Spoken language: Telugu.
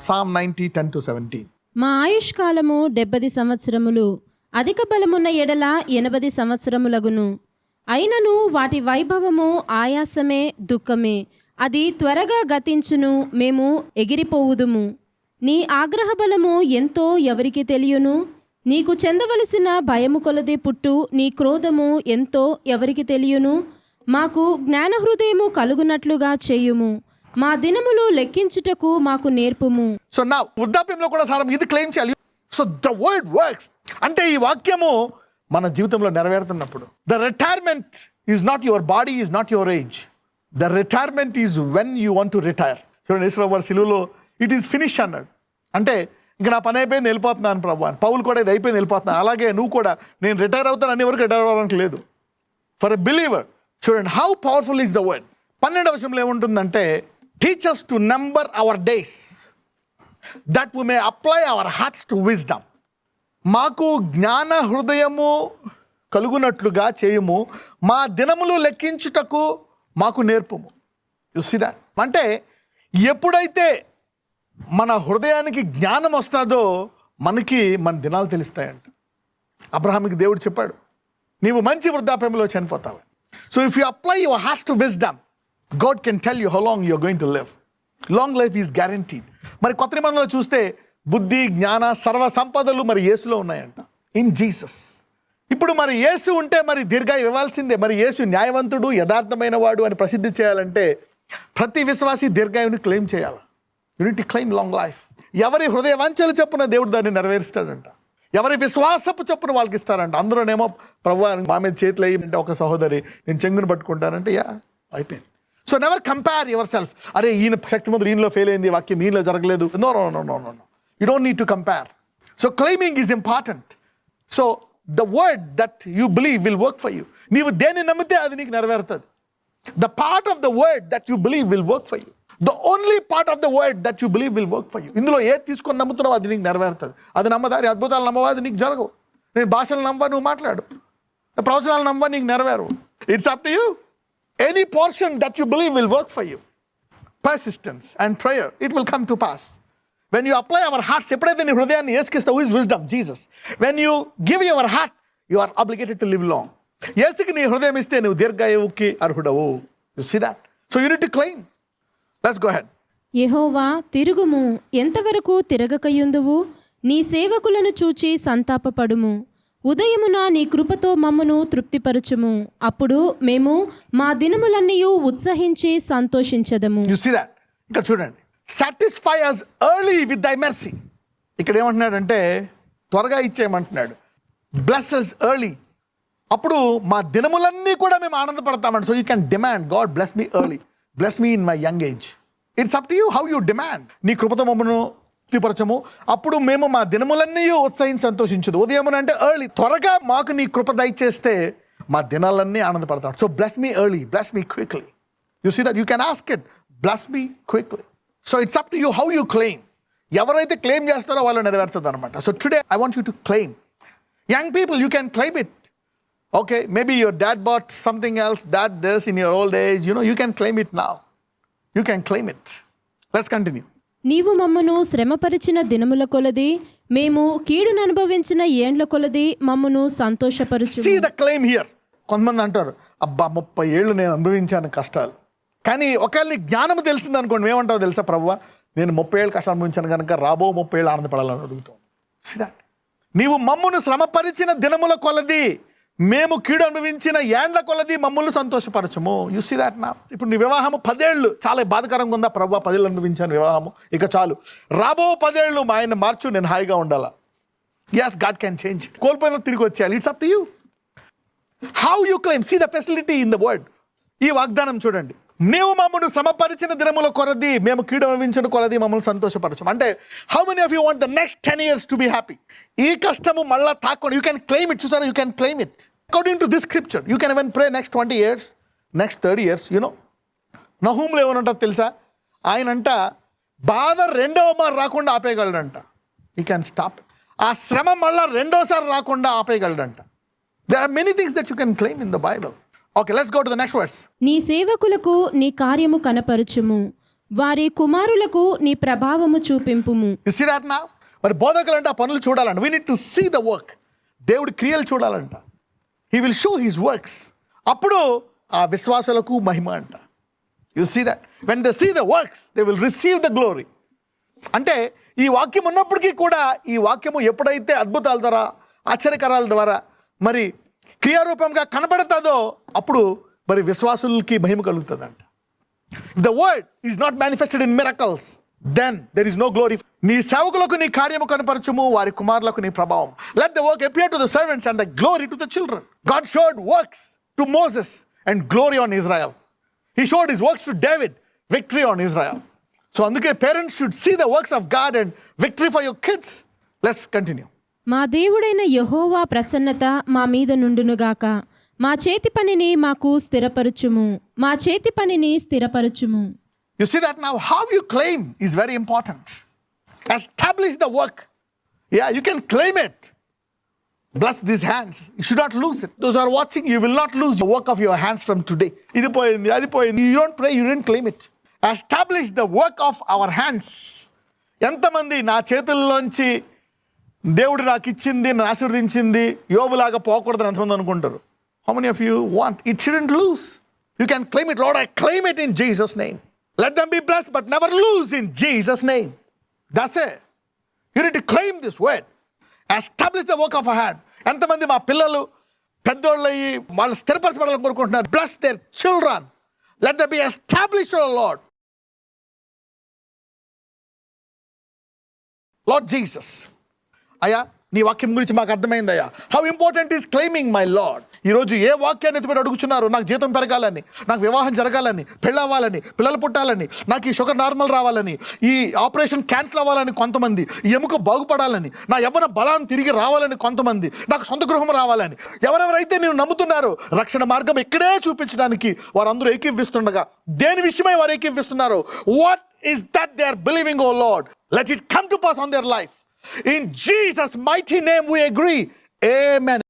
Psalm 90, 10-17. మా ఆయుష్కాలము 70 సంవత్సరములు, అధిక బలమున్న ఎడల 80 సంవత్సరములగును. అయినను వాటి వైభవము ఆయాసమే, దుఃఖమే. అది త్వరగా గతించును, మేము ఎగిరిపోవుదుము. నీ ఆగ్రహ బలము ఎంతో ఎవరికి తెలియను? నీకు చెందవలసిన భయము కొలది పుట్టు నీ క్రోధము ఎంతో ఎవరికి తెలియను? మాకు జ్ఞాన హృదయము కలుగునట్లుగా చేయుము, మా దినములు లెక్కించుటకు మాకు నేర్పుము. సో నా వృద్ధాప్యంలో కూడా సారం ఇది క్లెయిమ్ చేయాలి. సో ద వర్డ్ వర్క్స్ అంటే ఈ వాక్యము మన జీవితంలో నెరవేరుతున్నప్పుడు the retirement is not your body, is not your age. The retirement is when you want to retire. చూడండి, యేసుప్రభు వారి సిలువలో ఇట్ ఈస్ ఫినిష్ అన్నాడు. అంటే ఇంకా నా పని అయిపోయింది, వెళ్ళిపోతున్నాను ప్రభు అని. పౌలు కూడా ఇది అయిపోయింది, వెళ్ళిపోతున్నాను. అలాగే నువ్వు కూడా నేను రిటైర్ అవుతాను అన్ని వరకు రిటైర్ అవ్వడానికి లేదు. ఫర్ ఎ బిలీవర్ చూడండి how powerful is the word. 12వ వచనంలో ఏముంటుందంటే, టీచ్ us to number our days that we may apply our hearts to wisdom. మాకు జ్ఞాన హృదయము కలుగునట్లుగా చేయుము, మా దినములు లెక్కించుటకు మాకు నేర్పుము. You see that? అంటే ఎప్పుడైతే మన హృదయానికి జ్ఞానం వస్తుందో మనకి మన దినాలు తెలుస్తాయంట. అబ్రహాముకి దేవుడు చెప్పాడు, నీవు మంచి వృద్ధాప్యంలో చనిపోతావని. So if you apply your hearts to wisdom, God can tell you how long you're going to live. Long life is guaranteed. మరి కొత్త నిబంధనలో చూస్తే బుద్ధి, జ్ఞాన, సర్వ సంపదలు మరి యేసులో ఉన్నాయంట, ఇన్ జీసస్. ఇప్పుడు మరి యేసు ఉంటే మరి దీర్ఘాయు ఇవ్వాల్సిందే. మరి యేసు న్యాయవంతుడు, యథార్థమైన వాడు అని ప్రసిద్ధి చేయాలంటే ప్రతి విశ్వాసి దీర్ఘాయుని క్లెయిమ్ చేయాలి. Unit claim long life. ఎవరి హృదయ వాంఛలు చొప్పున దేవుడు దాన్ని నెరవేరుస్తాడంట. ఎవరి విశ్వాసపు చొప్పున వాళ్ళకి ఇస్తారంట. అందులోనేమో ప్రభువా మా మీద చేతులు అయ్యి ఒక సహోదరి నేను చెంగును పట్టుకుంటానంటే యా అయిపోయింది. So never compare yourself. అరే ఈయన శక్తిమంతుడు, ఈయనలో ఫెయిల్ అయింది, వాక్యం ఈయనలో జరగలేదు. No no no no no no you don't need to compare. So claiming is important. So the word that you believe will work for you. నీవు దేన్ని నమ్మితే అది నీకు నెరవేరుతుంది. The part of the word that you believe will work for you. The only part of the word that you believe will work for you. ఇందులో ఏది తీసుకొని నమ్ముతున్నావు అది నీకు నెరవేరుతుంది. అది నమ్మదారి అద్భుతాలు నమ్మవా అది నీకు జరగవు. నేను భాషలు నమ్మవా నువ్వు మాట్లాడు, ప్రవచనాలు నమ్మవా నీకు నెరవేరు. It's up to you. Any portion that you believe will work for you. Persistence and prayer, it will come to pass. When you apply our hearts, ఎప్పుడైతే నీ హృదయాన్ని యేసుకిస్తా, who is wisdom? Jesus. When you give your heart, you are obligated to live long. యేసుకి నీ హృదయం ఇస్తే నువ్వు దీర్ఘాయువుకి అర్హుడవు. You see that? So you need to claim. Let's go ahead. యెహోవా తిరుగుము, ఎంతవరకు తిరగకయుందువు? నీ సేవకులను చూచి సంతాపపడుము. ఉదయమున నీ కృపతో మమ్మను తృప్తిపరచుము, అప్పుడు మేము మా దినములన్నీయు ఉత్సహించి సంతోషించదము. You see that? ఇక్కడ చూడండి, satisfy us early with thy mercy. ఇక్కడ ఏమంటున్నాడంటే త్వరగా ఇచ్చేయమంటున్నాడు. Bless us early. అప్పుడు మా దినములన్నీ కూడా మేము ఆనందపడతామండి. So you can demand, God bless me early, bless me in my young age. It's up to you how you demand. నీ కృపతో మమ్మను తృప్తిపరచము, అప్పుడు మేము మా దినములన్నీ ఉత్సహించి సంతోషించదు. ఉదయమున అంటే ఎర్లీ, త్వరగా మాకు నీ కృప దయచేస్తే మా దినాలన్నీ ఆనందపడతాడు. So bless me early, bless me quickly. You see that? You can ask it, bless me quickly. So it's up to you how you claim. ఎవరైతే క్లెయిమ్ చేస్తారో వాళ్ళు నెరవేరుతుంది అనమాట. So today I want you to claim. Young people, you can claim it. Okay, maybe your dad bought something else that this in your old age, you can claim it now. You can claim it. Let's continue. నీవు మమ్మను శ్రమపరిచిన దినముల కొలది, మేము కీడును అనుభవించిన ఏండ్ల కొలది మమ్మను సంతోషపరుచు. See the claim here. కొంతమంది అంటారు, అబ్బా 30 ఏళ్ళు నేను అనుభవించాను కష్టాలు. కానీ ఒకవేళ నీ జ్ఞానం తెలిసింది అనుకోండి, ఏమంటావు తెలుసా? ప్రభువా నేను 30 ఏళ్ళు కష్టాలు అనుభవించాను కనుక రాబో 30 ఏళ్ళు ఆనందపడాలని అడుగుతాం. See that? నీవు మమ్మను శ్రమపరిచిన దినముల కొలది, మేము కీడు అనుభవించిన ఏండ్ల కొలది మమ్మల్ని సంతోషపరచము. యు సీ దాట్ నా? ఇప్పుడు నీ వివాహము 10 ఏళ్ళు చాలా బాధకరంగా ఉందా? ప్రభా 10 ఏళ్ళు అనుభవించాను వివాహము, ఇక చాలు, రాబో 10 ఏళ్ళు మా ఆయన మార్చు, నేను హాయిగా ఉండాలా. yes, God can change. కోల్పోయిన తిరిగి వచ్చేయాలి. It's up to you how you claim. See the facility in the word. ఈ వాగ్దానం చూడండి, నీవు మమ్మల్ని శ్రమపరిచిన దినముల కొలది, మేము కీడు అనుభవించిన కొలది మమ్మల్ని సంతోషపరచం. అంటే how many of you want the next 10 years to be happy? ఈ కష్టము మళ్ళా తాకుండా యూ కెన్ క్లెయిమ్ ఇట్. చూసారా? You can claim it. According to this scripture, you can even pray next 20 years, next 30 years, నహూములో ఏమనంట తెలుసా? ఆయనంట బాధ రెండవ మారు రాకుండా ఆపేయగలడంట. He can stop it. ఆ శ్రమ మళ్ళా రెండోసారి రాకుండా ఆపేయగలడంట. There are many things that you can claim in the Bible. Okay, let's go to the next verse. నీ సేవకులకు నీ కార్యము కనపరచుము, వారి కుమారులకు నీ ప్రభావము చూపింపుము. You see that now. మరి బోధకులంటే ఆ పనులు చూడాలంట. We need to see the work. దేవుడి క్రియలు చూడాలంట. He will show his works. అప్పుడు ఆ విశ్వాసులకు మహిమ అంట. You see that when they see the works they will receive the glory. అంటే ఈ వాక్యం ఉన్నప్పటికీ కూడా ఈ వాక్యము ఎప్పుడైతే అద్భుతాల ద్వారా ఆశ్చర్యకరాల ద్వారా మరి క్రియారూపంగా కనబడుతుందో అప్పుడు మరి విశ్వాసులకి మహిమ కలుగుతుందంట. If the word is not manifested in miracles then there is no glory. నీ సేవకులకు నీ కార్యము కనపరచుము, వారి కుమారులకు నీ ప్రభావం. Let the work appear to the servants and the glory to the children. God showed works to Moses and glory on Israel. He showed his works to David, victory on Israel. So అందుకే parents should see the works of God and victory for your kids. Let's continue. మా దేవుడైన యెహోవా ప్రసన్నత మా మీద నుండునుగాక. మా చేతి పనిని మాకు స్థిరపరచుము, మా చేతి పనిని స్థిరపరచుము. You see that now, how you claim is very important. Establish the work. Yeah, you can claim it. Bless these hands. You should not lose it. Those who are watching, you will not lose the work of your hands from today. Idi poyindi, adi poyindi. You don't pray, you didn't claim it. Establish the work of our hands. ఎంతమంది నా చేతుల్లోంచి దేవుడు నాకు ఇచ్చింది, నన్ను ఆశీర్వదించింది, యోబులాగా పోకూడదని ఎంతమంది అనుకుంటారు? How many of you want? It shouldn't lose. You can claim it. Lord, I claim it in Jesus' name. Let them be blessed, but never lose in Jesus' name. That's it. You need to claim this word. Establish the work of a hand. ఎంతమంది మా పిల్లలు పెద్దోళ్ళు అయ్యి వాళ్ళు స్థిరపరచబడాలని కోరుకుంటున్నారు? Bless their children. Let them be established, O Lord. Lord Jesus. అయ్యా నీ వాక్యం గురించి మాకు అర్థమైందయ్యా. How important is claiming my Lord. ఈరోజు ఏ వాక్యాన్ని ఎత్తిపెట్టి అడుగుతున్నారు? నాకు జీతం పెరగాలని, నాకు వివాహం జరగాలని, పెళ్ళవ్వాలని, పిల్లలు పుట్టాలని, నాకు ఈ షుగర్ నార్మల్ రావాలని, ఈ ఆపరేషన్ క్యాన్సిల్ అవ్వాలని కొంతమంది, ఈ ఎముక బాగుపడాలని, నా యవ్వన బలాన్ని తిరిగి రావాలని కొంతమంది, నాకు సొంత గృహం రావాలని. ఎవరెవరైతే నేను నమ్ముతున్నారో రక్షణ మార్గం ఇక్కడే చూపించడానికి వారందరూ ఏకీవిస్తుండగా దేని విషయమై వారు ఏకీవిస్తున్నారు? What is that they are believing, O Lord? Let it come to pass on their life. In Jesus' mighty name we agree. Amen.